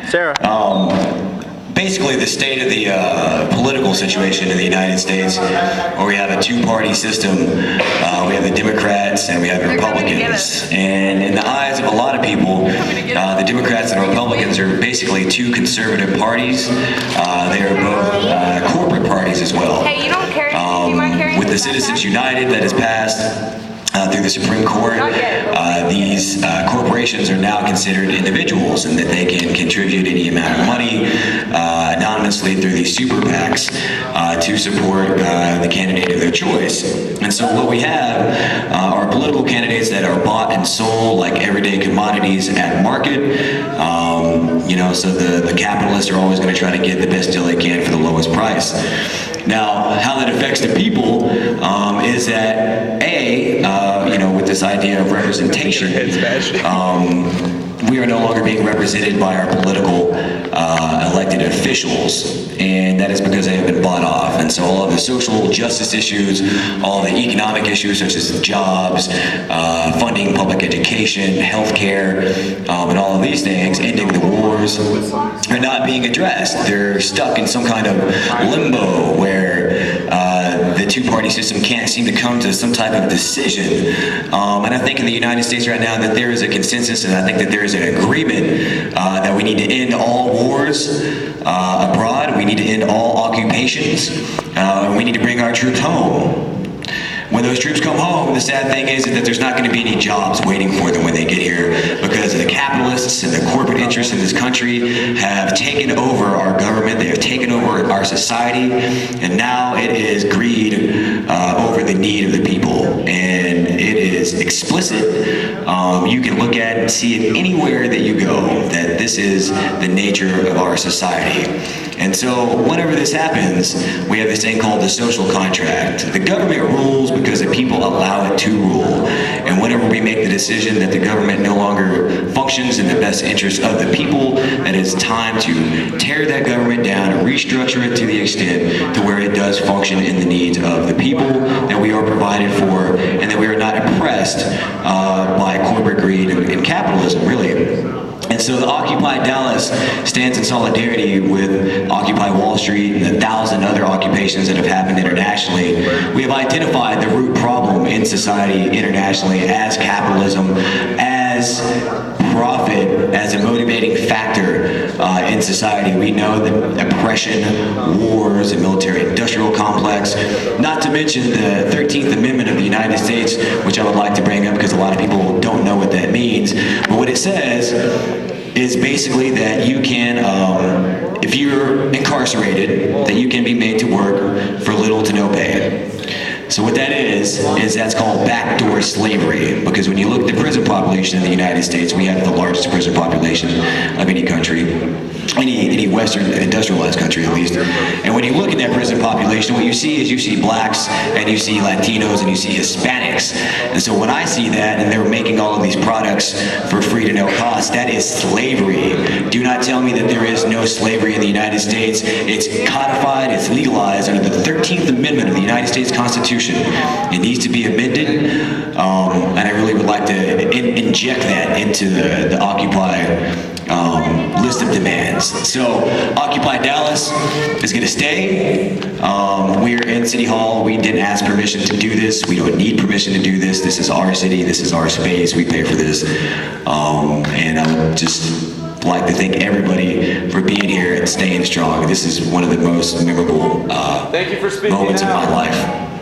Sarah. Basically the state of the political situation in the United States, where we have a two-party system. We have the Democrats and we have the Republicans. And in the eyes of a lot of people, the Democrats and Republicans are basically two conservative parties. They are both corporate parties as well. Hey, you don't carry, do you mind carrying with the Citizens United that has passed through the Supreme Court, these corporations are now considered individuals, and that they can contribute any amount of money anonymously through these super PACs to support the candidate of their choice. And so what we have are political candidates that are bought and sold like everyday commodities at market. So the capitalists are always going to try to get the best deal they can for the lowest price. Now, how that affects the people is that with this idea of representation, we are no longer being represented by our political elected officials, and that is because they have been bought off. And so all of the social justice issues, all the economic issues such as jobs, funding public education, healthcare, and all of these things, ending the wars, are not being addressed. They're stuck in some kind of limbo where the two-party system can't seem to come to some type of decision. And I think in the United States right now that there is a consensus, and I think that there is an agreement that we need to end all wars abroad. We need to end all occupations. We need to bring our troops home. When those troops come home, the sad thing is that there's not going to be any jobs waiting for them when they get here, because the capitalists and the corporate interests in this country have taken over our government. They have taken over our society, and now it is greed over the need of the people. And it is explicit. You can look at and see it anywhere that you go that this is the nature of our society. And so whenever this happens, we have this thing called the social contract. The government rules because the people allow it to rule. And whenever we make the decision that the government no longer functions in the best interest of the people, that it's time to tear that government down and restructure it to the extent to where it does function in the needs of the people, that we are provided for, and that we are not oppressed by corporate greed and capitalism, really. And so the Occupy Dallas stands in solidarity with Occupy Wall Street and 1,000 other occupations that have happened internationally. We have identified the root problem in society internationally as capitalism, as profit, as a motivating factor in society. We know that oppression, wars, and military-industrial complex, not to mention the 13th Amendment of the United States, which I would like to bring up because a lot of people don't know what that means. But what it says is basically that you can, if you're incarcerated, that you can be made to work for little to no pay. So what that is that's called backdoor slavery, because when you look at the prison population in the United States, we have the largest prison population of any country, any Western industrialized country at least. And when you look at that prison population, what you see is you see blacks, and you see Latinos, and you see Hispanics. And so when I see that, and they're making all of these products for free to no cost, that is slavery. Do not tell me that there is no slavery in the United States. It's codified, it's legalized under the 13th Amendment of the United States Constitution. It needs to be amended, and I really would like to inject that into the Occupy list of demands. So Occupy Dallas is going to stay. We're in City Hall. We didn't ask permission to do this. We don't need permission to do this. This is our city. This is our space. We pay for this. And I would just like to thank everybody for being here and staying strong. This is one of the most memorable moments of my life.